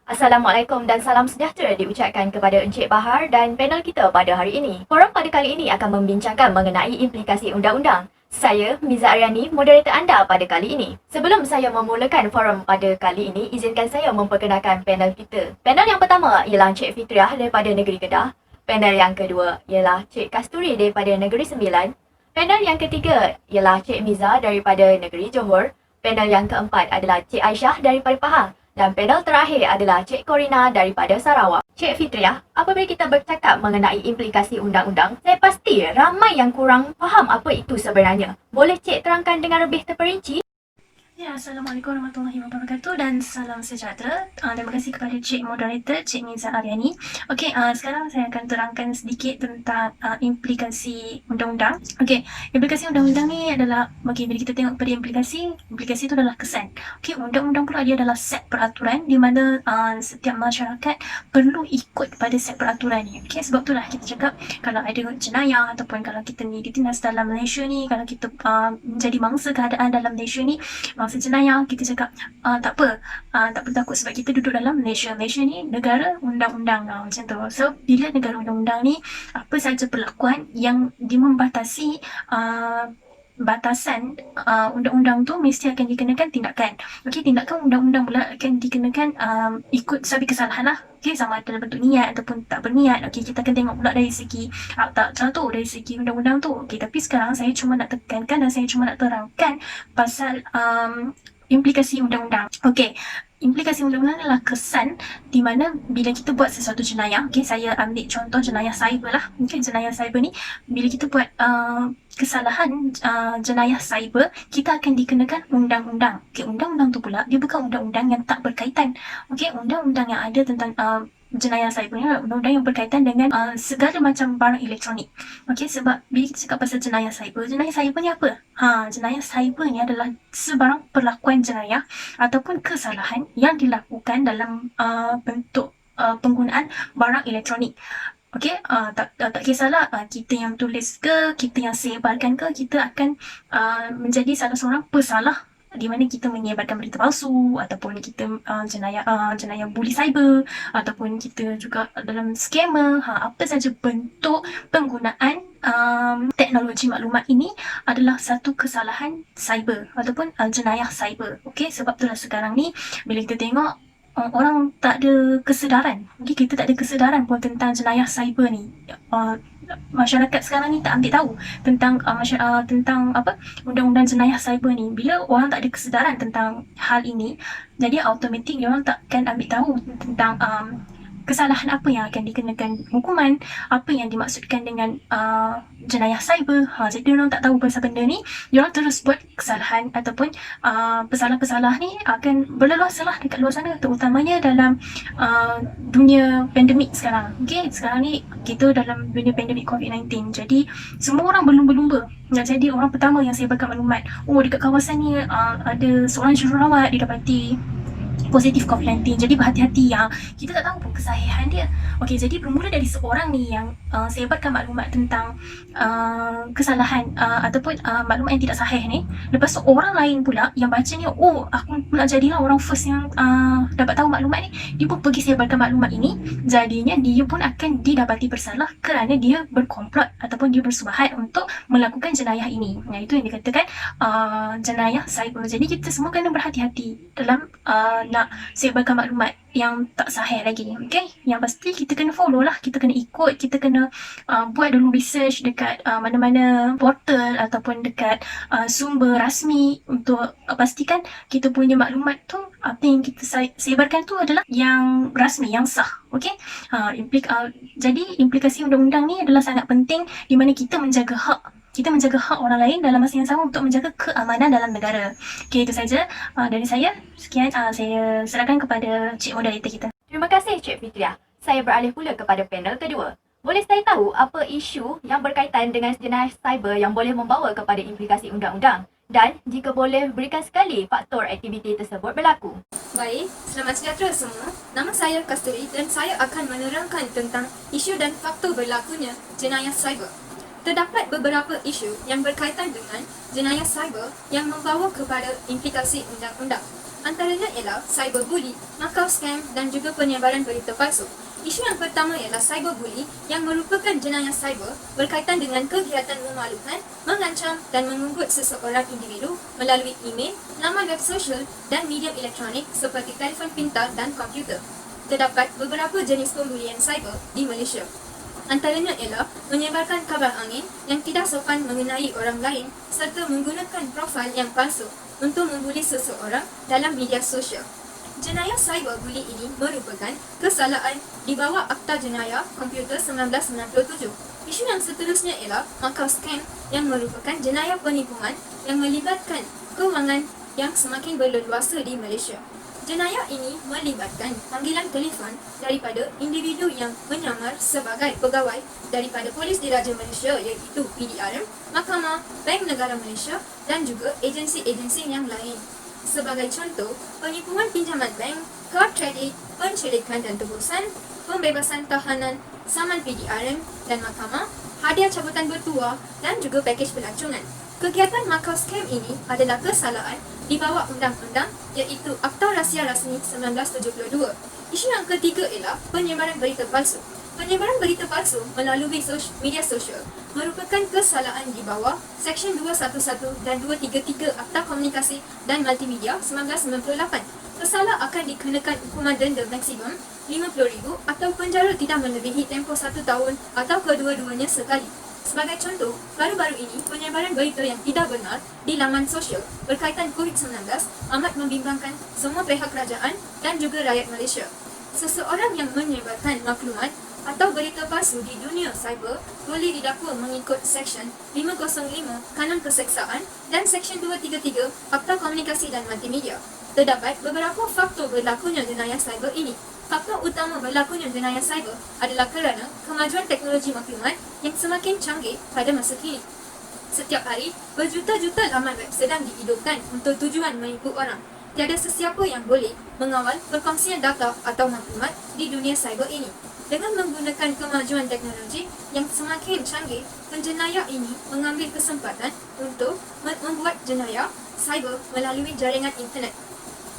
Assalamualaikum dan salam sejahtera diucapkan kepada Encik Bahar dan panel kita pada hari ini. Forum pada kali ini akan membincangkan mengenai implikasi undang-undang. Saya, Miza Aryani, moderator anda pada kali ini. Sebelum saya memulakan forum pada kali ini, izinkan saya memperkenalkan panel kita. Panel yang pertama ialah Encik Fitriah daripada Negeri Kedah. Panel yang kedua ialah Cik Kasturi daripada Negeri Sembilan. Panel yang ketiga ialah Cik Miza daripada Negeri Johor. Panel yang keempat adalah Cik Aisyah daripada Pahang. Dan panel terakhir adalah Cik Corina daripada Sarawak. Cik Fitriah, apabila kita bercakap mengenai implikasi undang-undang, saya pasti ramai yang kurang faham apa itu sebenarnya. Boleh Cik terangkan dengan lebih terperinci? Ya, Assalamualaikum warahmatullahi wabarakatuh dan salam sejahtera. Terima kasih kepada Cik Moderator, Cik Miza Aryani. Okey, sekarang saya akan terangkan sedikit tentang implikasi undang-undang. Okey, implikasi undang-undang ni adalah, bila kita tengok pada implikasi itu adalah kesan. Okey, undang-undang pula dia adalah set peraturan di mana setiap masyarakat perlu ikut pada set peraturan ni. Okey, sebab itulah kita cakap kalau ada jenayah ataupun kalau kita ni ditindas dalam Malaysia ni, kalau kita menjadi mangsa keadaan dalam Malaysia ni, mangsa jenayah, kita cakap tak apa, tak perlu takut sebab kita duduk dalam Malaysia. Malaysia ni negara undang-undang, macam tu. So bila negara undang-undang ni, apa saja perlakuan yang dimembatasi batasan undang-undang tu mesti akan dikenakan tindakan. Okey, tindakan undang-undang pula akan dikenakan ikut sabi kesalahan lah. Okey, sama ada dalam bentuk niat ataupun tak berniat. Okey, kita akan tengok pula dari segi akta tu, dari segi undang-undang tu. Okey, tapi sekarang saya cuma nak tekankan dan saya cuma nak terangkan pasal implikasi undang-undang. Okey, implikasi undang-undang adalah kesan di mana bila kita buat sesuatu jenayah. Okey, saya ambil contoh jenayah cyber lah. Okey, jenayah cyber ni bila kita buat kesalahan jenayah cyber, kita akan dikenakan undang-undang. Okey, undang-undang tu pula dia bukan undang-undang yang tak berkaitan. Okey, undang-undang yang ada tentang jenayah cyber ni adalah undang-undang yang berkaitan dengan segala macam barang elektronik. Okey, sebab bila kita cakap pasal jenayah cyber ni apa? Jenayah cyber ni adalah sebarang perlakuan jenayah ataupun kesalahan yang dilakukan dalam bentuk penggunaan barang elektronik. Okey, tak kisahlah kita yang tulis ke, kita yang sebarkan ke, kita akan menjadi salah seorang pesalah di mana kita menyebarkan berita palsu ataupun kita jenayah bully cyber ataupun kita juga dalam scammer. Apa saja bentuk penggunaan teknologi maklumat ini adalah satu kesalahan cyber ataupun jenayah cyber. Okey, sebab itulah sekarang ni bila kita tengok orang tak ada kesedaran. Okay, kita tak ada kesedaran pun tentang jenayah cyber ni. Masyarakat sekarang ni tak ambil tahu tentang tentang apa undang-undang jenayah cyber ni. Bila orang tak ada kesedaran tentang hal ini, jadi automatik dia orang takkan ambil tahu tentang kesalahan apa yang akan dikenakan hukuman, apa yang dimaksudkan dengan jenayah cyber. Jadi orang tak tahu pasal benda ni, diorang terus buat kesalahan ataupun pesalah-pesalah ni akan berleluasa lah dekat luar sana, terutamanya dalam dunia pandemik sekarang. Okay, sekarang ni kita dalam dunia pandemik COVID-19, jadi semua orang berlumba-lumba nak jadi orang pertama yang sebarkan maklumat. Dekat kawasan ni ada seorang jururawat didapati positif COVID-19, jadi berhati-hati. Kita tak tahu pun kesahihan dia. Okey, jadi bermula dari seorang ni yang sebarkan maklumat tentang kesalahan ataupun maklumat yang tidak sahih ni. Lepas tu orang lain pula yang baca ni, aku pula jadilah orang first yang dapat tahu maklumat ni. Dia pun pergi sebarkan maklumat ini. Jadinya dia pun akan didapati bersalah kerana dia berkomplot ataupun dia bersubahat untuk melakukan jenayah ini. Itu yang dikatakan jenayah cyber. Jadi kita semua kena berhati-hati dalam nak sebarkan maklumat yang tak sahih lagi. Okay, yang pasti kita kena follow lah, kita kena ikut, kita kena buat dulu research dekat mana-mana portal ataupun dekat sumber rasmi untuk pastikan kita punya maklumat tu, apa yang kita sebarkan tu adalah yang rasmi, yang sah. Okay, jadi implikasi undang-undang ni adalah sangat penting di mana kita menjaga hak orang lain dalam masa yang sama untuk menjaga keamanan dalam negara. Okay, itu saja dari saya. Sekian, saya serahkan kepada Cik Moderator kita. Terima kasih Cik Fitriah. Saya beralih pula kepada panel kedua. Boleh saya tahu apa isu yang berkaitan dengan jenayah cyber yang boleh membawa kepada implikasi undang-undang? Dan jika boleh, berikan sekali faktor aktiviti tersebut berlaku. Baik, selamat sejahtera semua. Nama saya Kasturi dan saya akan menerangkan tentang isu dan faktor berlakunya jenayah cyber. Terdapat beberapa isu yang berkaitan dengan jenayah cyber yang membawa kepada implikasi undang-undang. Antaranya ialah cyberbully, Macau scam dan juga penyebaran berita palsu. Isu yang pertama ialah cyberbully yang merupakan jenayah cyber berkaitan dengan kegiatan memalukan, mengancam dan mengunggut seseorang individu melalui email, laman web sosial dan medium elektronik seperti telefon pintar dan komputer. Terdapat beberapa jenis pembulian cyber di Malaysia. Antaranya ialah menyebarkan kabar angin yang tidak sopan mengenai orang lain serta menggunakan profil yang palsu untuk membuli seseorang dalam media sosial. Jenayah cyberbully ini merupakan kesalahan di bawah Akta Jenayah Komputer 1997. Isu yang seterusnya ialah Macau scam yang merupakan jenayah penipuan yang melibatkan kewangan yang semakin berleluasa di Malaysia. Jenayah ini melibatkan panggilan telefon daripada individu yang menyamar sebagai pegawai daripada Polis Diraja Malaysia iaitu PDRM, Mahkamah, Bank Negara Malaysia dan juga agensi-agensi yang lain. Sebagai contoh, penipuan pinjaman bank, kad kredit, pencelikan dan tebusan, pembebasan tahanan, saman PDRM dan mahkamah, hadiah cabutan bertuah dan juga pakej pelancongan. Kegiatan Macau scam ini adalah kesalahan di bawah undang-undang iaitu Akta Rahsia Rasmi 1972. Isu yang ketiga ialah penyebaran berita palsu. Penyebaran berita palsu melalui media sosial merupakan kesalahan di bawah Seksyen 211 dan 233 Akta Komunikasi dan Multimedia 1998. Pesalah akan dikenakan hukuman denda maksimum RM50,000 atau penjara tidak melebihi tempoh 1 tahun atau kedua-duanya sekali. Sebagai contoh, baru-baru ini penyebaran berita yang tidak benar di laman sosial berkaitan COVID-19 amat membimbangkan semua pihak kerajaan dan juga rakyat Malaysia. Seseorang yang menyebarkan maklumat atau berita palsu di dunia cyber boleh didakwa mengikut Seksyen 505 Kanun Keseksaan dan Seksyen 233 Akta Komunikasi dan Multimedia. Terdapat beberapa faktor berlakunya jenayah cyber ini. Faktor utama berlakunya jenayah cyber adalah kerana kemajuan teknologi maklumat yang semakin canggih pada masa kini. Setiap hari, berjuta-juta laman web sedang dihidupkan untuk tujuan menipu orang. Tiada sesiapa yang boleh mengawal perkongsian data atau maklumat di dunia cyber ini. Dengan menggunakan kemajuan teknologi yang semakin canggih, penjenayah ini mengambil kesempatan untuk membuat jenayah cyber melalui jaringan internet.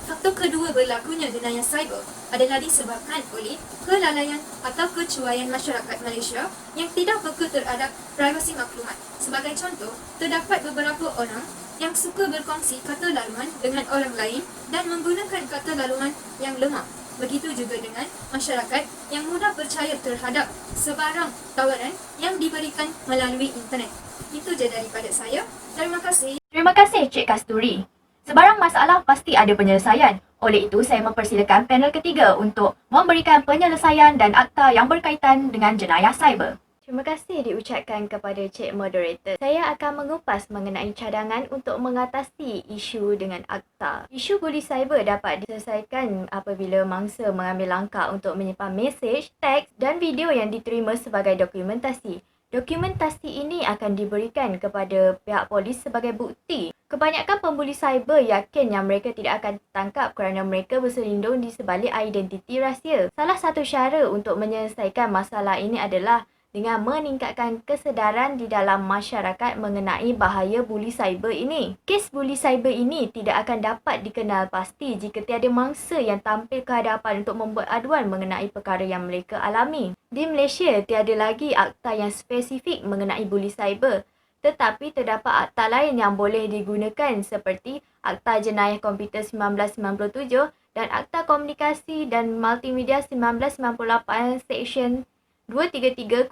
Faktor kedua berlakunya jenayah cyber adalah disebabkan oleh kelalaian atau kecuaian masyarakat Malaysia yang tidak peka terhadap privasi maklumat. Sebagai contoh, terdapat beberapa orang yang suka berkongsi kata laluan dengan orang lain dan menggunakan kata laluan yang lemah. Begitu juga dengan masyarakat yang mudah percaya terhadap sebarang tawaran yang diberikan melalui internet. Itu je daripada saya. Terima kasih. Terima kasih Cik Kasturi. Sebarang masalah pasti ada penyelesaian. Oleh itu, saya mempersilakan panel ketiga untuk memberikan penyelesaian dan akta yang berkaitan dengan jenayah cyber. Terima kasih diucapkan kepada Cik Moderator. Saya akan mengupas mengenai cadangan untuk mengatasi isu dengan akta. Isu buli cyber dapat diselesaikan apabila mangsa mengambil langkah untuk menyimpan mesej, teks dan video yang diterima sebagai dokumentasi. Dokumentasi ini akan diberikan kepada pihak polis sebagai bukti. Kebanyakan pembuli cyber yakin yang mereka tidak akan ditangkap kerana mereka berselindung di sebalik identiti rahsia. Salah satu cara untuk menyelesaikan masalah ini adalah dengan meningkatkan kesedaran di dalam masyarakat mengenai bahaya buli cyber ini. Kes buli cyber ini tidak akan dapat dikenal pasti jika tiada mangsa yang tampil ke hadapan untuk membuat aduan mengenai perkara yang mereka alami. Di Malaysia, tiada lagi akta yang spesifik mengenai buli cyber. Tetapi terdapat akta lain yang boleh digunakan seperti Akta Jenayah Komputer 1997 dan Akta Komunikasi dan Multimedia 1998 Seksyen 233-1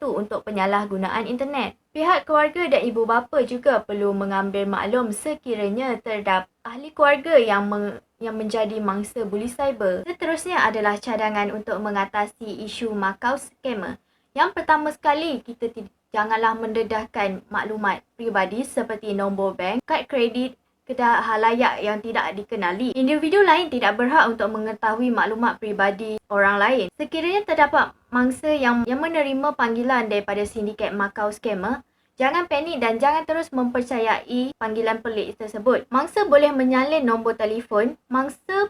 untuk penyalahgunaan internet. Pihak keluarga dan ibu bapa juga perlu mengambil maklum sekiranya terdapat ahli keluarga yang menjadi mangsa buli cyber. Seterusnya adalah cadangan untuk mengatasi isu Macau scammer. Yang pertama sekali, kita janganlah mendedahkan maklumat peribadi seperti nombor bank, kad kredit ke halayak yang tidak dikenali. Individu lain tidak berhak untuk mengetahui maklumat peribadi orang lain. Sekiranya terdapat mangsa yang menerima panggilan daripada sindiket Macau scammer, jangan panik dan jangan terus mempercayai panggilan pelik tersebut. Mangsa boleh menyalin nombor telefon, mangsa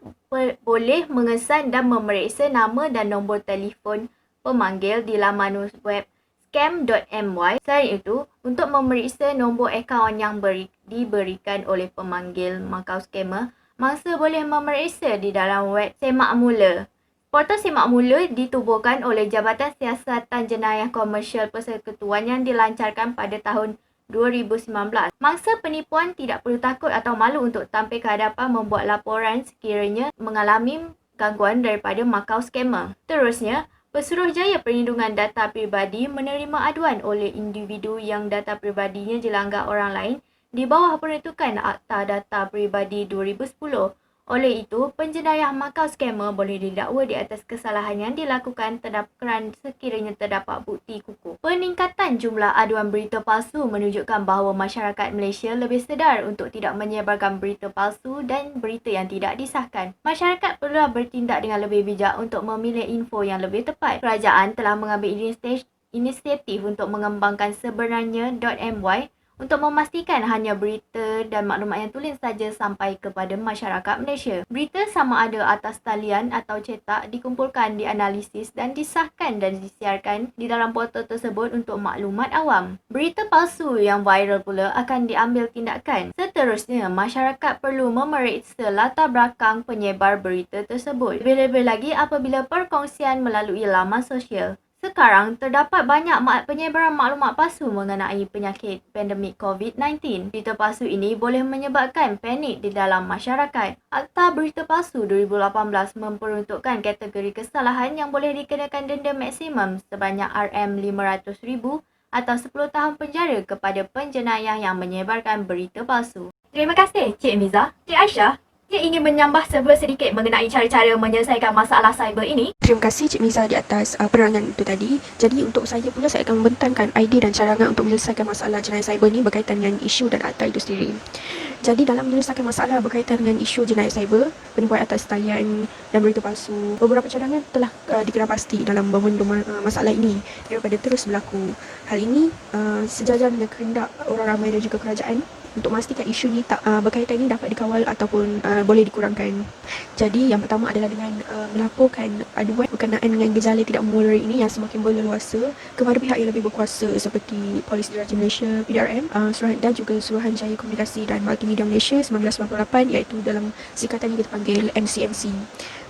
boleh mengesan dan memeriksa nama dan nombor telefon pemanggil di laman web scam.my. Selain itu, untuk memeriksa nombor akaun yang diberikan oleh pemanggil Macau scammer, Mangsa boleh memeriksa di dalam web Semak Mula. Portal Semak Mula ditubuhkan oleh Jabatan Siasatan Jenayah Komersial Persekutuan yang dilancarkan pada tahun 2019. Mangsa penipuan tidak perlu takut atau malu untuk tampil ke hadapan membuat laporan sekiranya mengalami gangguan daripada makau skamer. Terusnya, Pesuruhjaya Perlindungan Data Pribadi menerima aduan oleh individu yang data pribadinya dilanggar orang lain di bawah peruntukan Akta Data Pribadi 2010. Oleh itu, penjenayah makau skamer boleh didakwa di atas kesalahan yang dilakukan kerana sekiranya terdapat bukti kukuh. Peningkatan jumlah aduan berita palsu menunjukkan bahawa masyarakat Malaysia lebih sedar untuk tidak menyebarkan berita palsu dan berita yang tidak disahkan. Masyarakat perlu bertindak dengan lebih bijak untuk memilih info yang lebih tepat. Kerajaan telah mengambil inisiatif untuk mengembangkan sebenarnya.my untuk memastikan hanya berita dan maklumat yang tulis saja sampai kepada masyarakat Malaysia. Berita sama ada atas talian atau cetak dikumpulkan, dianalisis dan disahkan dan disiarkan di dalam portal tersebut untuk maklumat awam. Berita palsu yang viral pula akan diambil tindakan. Seterusnya, masyarakat perlu memeriksa latar belakang penyebar berita tersebut. Lebih-lebih lagi apabila perkongsian melalui laman sosial. Sekarang, terdapat banyak penyebaran maklumat palsu mengenai penyakit pandemik COVID-19. Berita palsu ini boleh menyebabkan panik di dalam masyarakat. Akta Berita Palsu 2018 memperuntukkan kategori kesalahan yang boleh dikenakan denda maksimum sebanyak RM500,000 atau 10 tahun penjara kepada penjenayah yang menyebarkan berita palsu. Terima kasih, Cik Miza. Cik Aisyah, Cik ingin menambah sedikit mengenai cara-cara menyelesaikan masalah cyber ini? Terima kasih Cik Miza di atas penerangan itu tadi. Jadi untuk saya pula, saya akan membentangkan idea dan cadangan untuk menyelesaikan masalah jenayah cyber ini berkaitan dengan isu dan akta itu sendiri. Jadi dalam menyelesaikan masalah berkaitan dengan isu jenayah cyber, penipuan atas talian dan berita palsu, beberapa cadangan telah dikira pasti dalam membendung masalah ini daripada terus berlaku. Hal ini sejajar dengan kehendak orang ramai dan juga kerajaan untuk memastikan isu ni berkaitan ini dapat dikawal ataupun boleh dikurangkan. Jadi yang pertama adalah dengan melaporkan aduan berkenaan dengan gejala tidak memudarai ini yang semakin berleluasa kepada pihak yang lebih berkuasa seperti Polis Diraja Malaysia PDRM dan juga Suruhanjaya Komunikasi dan Multimedia Malaysia 1998, iaitu dalam singkatannya kita panggil MCMC.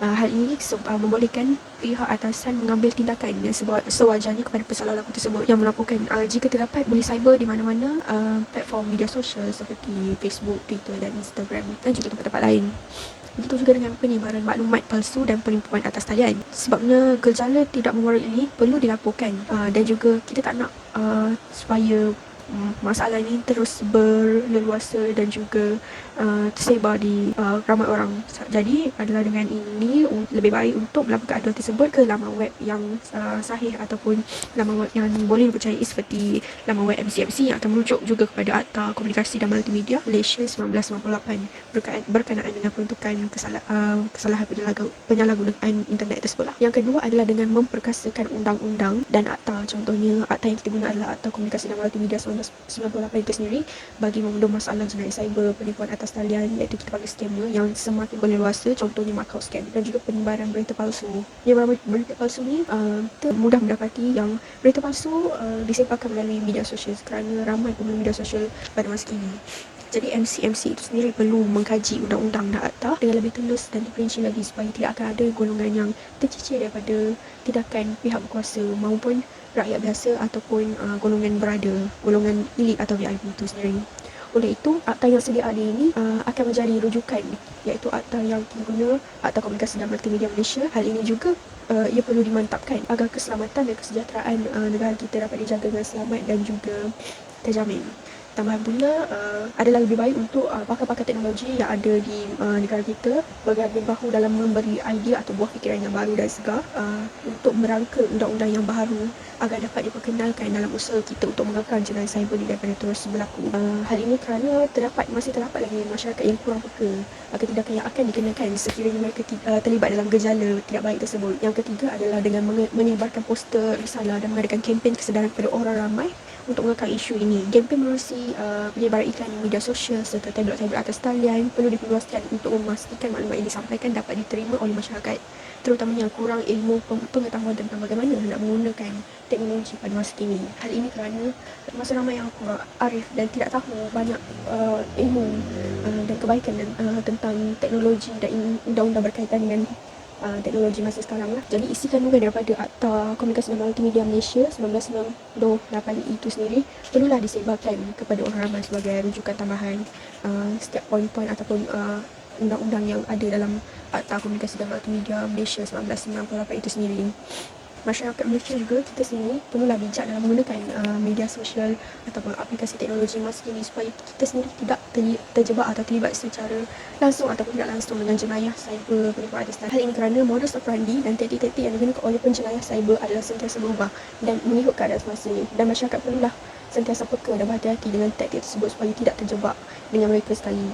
Hal ini membolehkan pihak atasan mengambil tindakan yang sewajarnya kepada pesalah laku tersebut yang melaporkan jika terdapat bully cyber di mana-mana platform media sosial seperti Facebook, Twitter dan Instagram dan juga tempat-tempat lain. Begitu juga dengan penyebaran maklumat palsu dan penipuan atas talian. Sebabnya gejala tidak memudarai ini perlu dilaporkan dan juga kita tak nak supaya masalah ini terus berleluasa dan juga tersebar di ramai orang. Jadi adalah dengan ini lebih baik untuk melaporkan aduan tersebut ke laman web yang sahih ataupun laman web yang boleh dipercayai seperti laman web MCMC yang akan merujuk juga kepada Akta Komunikasi dan Multimedia Malaysia 1998 berkenaan dengan peruntukan kesalahan penyalahgunaan internet tersebut. Yang kedua adalah dengan memperkasakan undang-undang dan akta. Contohnya akta yang kita guna adalah Akta Komunikasi dan Multimedia 1998 itu sendiri bagi membendung masalah jenayah cyber, penipuan atas talian iaitu kita panggil scammer yang semakin berleluasa, contohnya makau scam dan juga penyebaran berita palsu. Penyebaran berita palsu ni mudah mendapati yang berita palsu disebarkan melalui media sosial kerana ramai pengguna media sosial pada masa kini. Jadi MCMC itu sendiri perlu mengkaji undang-undang dan akta dengan lebih telus dan diperinci lagi supaya tidak akan ada golongan yang tercicir daripada tindakan pihak berkuasa maupun rakyat biasa ataupun golongan berada, golongan elit atau VIP itu sendiri. Oleh itu, akta yang sedia ada ini akan menjadi rujukan, iaitu akta yang kita guna, Akta Komunikasi dan Multimedia Malaysia. Hal ini juga ia perlu dimantapkan agar keselamatan dan kesejahteraan negara kita dapat dijaga dengan selamat dan juga terjamin. Tambahan pula adalah lebih baik untuk pakar-pakar teknologi yang ada di negara kita bergabung bahu dalam memberi idea atau buah fikiran yang baru dan segar untuk merangka undang-undang yang baru agar dapat diperkenalkan dalam usaha kita untuk mengekang jenayah cyber ini daripada terus berlaku. Hal ini kerana masih terdapat lagi masyarakat yang kurang peka akan tindakan yang akan dikenakan sekiranya mereka terlibat dalam gejala tidak baik tersebut. Yang ketiga adalah dengan menyebarkan poster, risalah dan mengadakan kempen kesedaran kepada orang ramai untuk mengangkat isu ini. Kempen menerusi penyebaran iklan di media sosial serta tabloid-tabloid atas talian perlu diperluaskan untuk memastikan maklumat yang disampaikan dapat diterima oleh masyarakat, terutamanya yang kurang ilmu pengetahuan tentang bagaimana nak menggunakan teknologi pada masa kini. Hal ini kerana masa ramai yang arif dan tidak tahu banyak ilmu dan kebaikan tentang teknologi dan undang-undang berkaitan dengan teknologi masa sekarang lah. Jadi isi kandungan daripada Akta Komunikasi dan Multimedia Malaysia 1998 itu sendiri perlulah disebarkan kepada orang ramai sebagai rujukan tambahan setiap poin-poin ataupun undang-undang yang ada dalam Akta Komunikasi dan Multimedia Malaysia 1998 itu sendiri. Masyarakat Malaysia juga, kita sendiri perlulah bijak dalam menggunakan media sosial ataupun aplikasi teknologi masa kini supaya kita sendiri tidak terjebak atau terlibat secara langsung ataupun tidak langsung dengan jenayah cyber penipuan atas talian. Hal ini kerana modus operandi dan taktik-taktik yang digunakan oleh penjenayah cyber adalah sentiasa berubah dan mengikut keadaan semasa ini, dan masyarakat perlulah sentiasa peka dan berhati-hati dengan taktik tersebut supaya tidak terjebak dengan mereka sekali.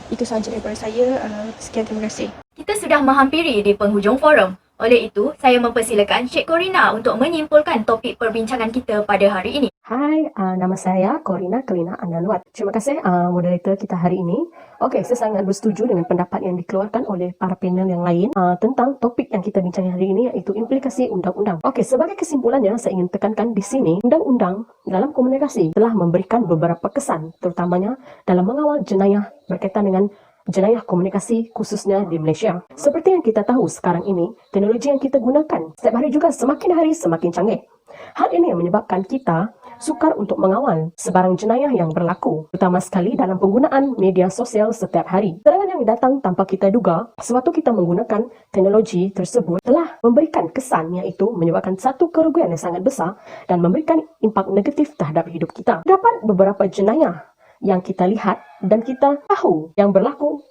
Itu sahaja daripada saya. Sekian, terima kasih. Kita sudah menghampiri di penghujung forum. Oleh itu, saya mempersilakan Cik Corina untuk menyimpulkan topik perbincangan kita pada hari ini. Hai, nama saya Corina Kelina Analuat. Terima kasih moderator kita hari ini. Okey, saya sangat bersetuju dengan pendapat yang dikeluarkan oleh para panel yang lain tentang topik yang kita bincangkan hari ini, iaitu implikasi undang-undang. Okey, sebagai kesimpulannya saya ingin tekankan di sini, undang-undang dalam komunikasi telah memberikan beberapa kesan, terutamanya dalam mengawal jenayah berkaitan dengan jenayah komunikasi khususnya di Malaysia. Seperti yang kita tahu sekarang ini, teknologi yang kita gunakan setiap hari juga semakin hari semakin canggih. Hal ini yang menyebabkan kita sukar untuk mengawal sebarang jenayah yang berlaku, terutama sekali dalam penggunaan media sosial setiap hari. Serangan yang datang tanpa kita duga sewaktu kita menggunakan teknologi tersebut telah memberikan kesan, iaitu menyebabkan satu kerugian yang sangat besar dan memberikan impak negatif terhadap hidup kita. Dapat beberapa jenayah yang kita lihat dan kita tahu yang berlaku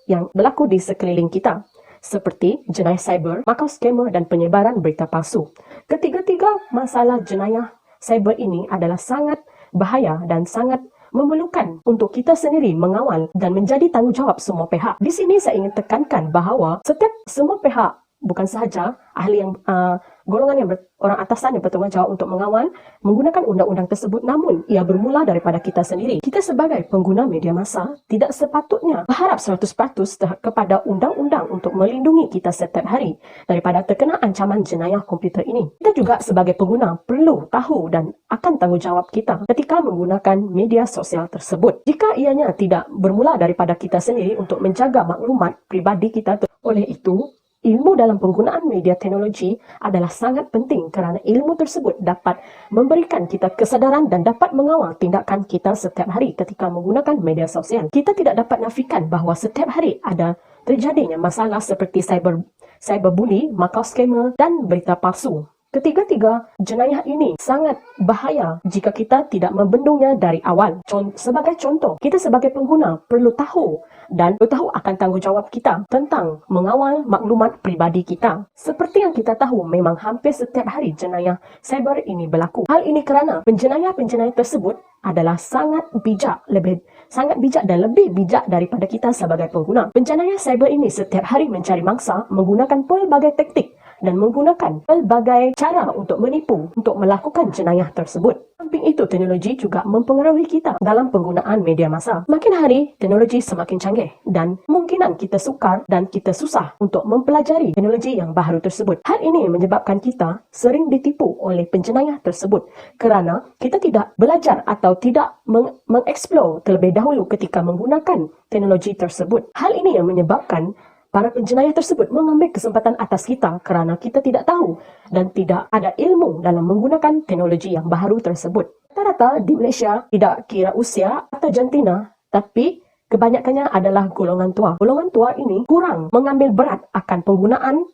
di sekeliling kita, seperti jenayah cyber, makau skamer dan penyebaran berita palsu. Ketiga-tiga masalah jenayah cyber ini adalah sangat bahaya dan sangat memerlukan untuk kita sendiri mengawal dan menjadi tanggungjawab semua pihak. Di sini saya ingin tekankan bahawa semua pihak, bukan sahaja ahli yang golongan yang orang atasan yang bertanggungjawab untuk mengawal menggunakan undang-undang tersebut, namun ia bermula daripada kita sendiri. Kita sebagai pengguna media massa tidak sepatutnya berharap 100% kepada undang-undang untuk melindungi kita setiap hari daripada terkena ancaman jenayah komputer ini. Kita juga sebagai pengguna perlu tahu dan akan tanggungjawab kita ketika menggunakan media sosial tersebut. Jika ianya tidak bermula daripada kita sendiri untuk menjaga maklumat pribadi kita, oleh itu ilmu dalam penggunaan media teknologi adalah sangat penting kerana ilmu tersebut dapat memberikan kita kesedaran dan dapat mengawal tindakan kita setiap hari ketika menggunakan media sosial. Kita tidak dapat nafikan bahawa setiap hari ada terjadinya masalah seperti cyberbully, makau skamer dan berita palsu. Ketiga-tiga jenayah ini sangat bahaya jika kita tidak membendungnya dari awal. Sebagai contoh, kita sebagai pengguna perlu tahu akan tanggungjawab kita tentang mengawal maklumat pribadi kita. Seperti yang kita tahu, memang hampir setiap hari jenayah cyber ini berlaku. Hal ini kerana penjenayah-penjenayah tersebut adalah sangat bijak dan lebih bijak daripada kita sebagai pengguna. Penjenayah cyber ini setiap hari mencari mangsa menggunakan pelbagai taktik dan menggunakan pelbagai cara untuk menipu, untuk melakukan jenayah tersebut. Samping itu, teknologi juga mempengaruhi kita dalam penggunaan media massa. Makin hari, teknologi semakin canggih dan kemungkinan kita sukar dan kita susah untuk mempelajari teknologi yang baru tersebut. Hal ini menyebabkan kita sering ditipu oleh penjenayah tersebut kerana kita tidak belajar atau tidak mengeksplor terlebih dahulu ketika menggunakan teknologi tersebut. Hal ini yang menyebabkan para penjenayah tersebut mengambil kesempatan atas kita kerana kita tidak tahu dan tidak ada ilmu dalam menggunakan teknologi yang baru tersebut. Rata-rata di Malaysia tidak kira usia atau jantina, tapi kebanyakannya adalah golongan tua. Golongan tua ini kurang mengambil berat akan penggunaan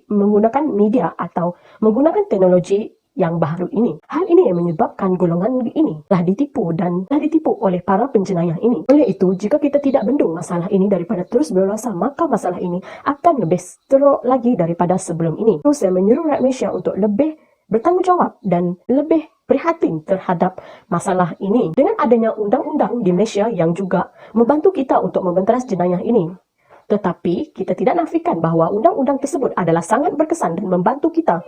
menggunakan media atau menggunakan teknologi yang baru ini. Hal ini yang menyebabkan golongan ini telah ditipu oleh para penjenayah ini. Oleh itu, jika kita tidak bendung masalah ini daripada terus berluasan, maka masalah ini akan lebih teruk lagi daripada sebelum ini. Terus saya menyeru rakyat Malaysia untuk lebih bertanggungjawab dan lebih prihatin terhadap masalah ini. Dengan adanya undang-undang di Malaysia yang juga membantu kita untuk membenteras jenayah ini. Tetapi, kita tidak nafikan bahawa undang-undang tersebut adalah sangat berkesan dan membantu kita.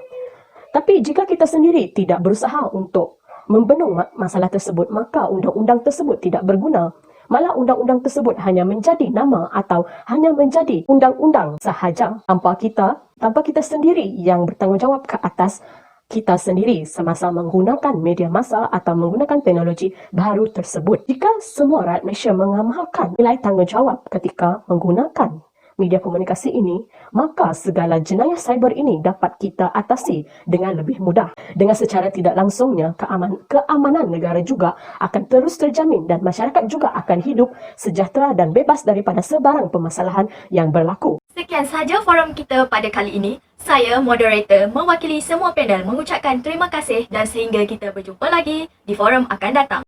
Tapi jika kita sendiri tidak berusaha untuk membendung masalah tersebut, maka undang-undang tersebut tidak berguna. Malah undang-undang tersebut hanya menjadi nama atau hanya menjadi undang-undang sahaja tanpa kita sendiri yang bertanggungjawab ke atas kita sendiri semasa menggunakan media massa atau menggunakan teknologi baru tersebut. Jika semua rakyat Malaysia mengamalkan nilai tanggungjawab ketika menggunakan media komunikasi ini, maka segala jenayah cyber ini dapat kita atasi dengan lebih mudah. Dengan secara tidak langsungnya, keamanan negara juga akan terus terjamin dan masyarakat juga akan hidup sejahtera dan bebas daripada sebarang permasalahan yang berlaku. Sekian sahaja forum kita pada kali ini. Saya, moderator, mewakili semua panel mengucapkan terima kasih dan sehingga kita berjumpa lagi di forum akan datang.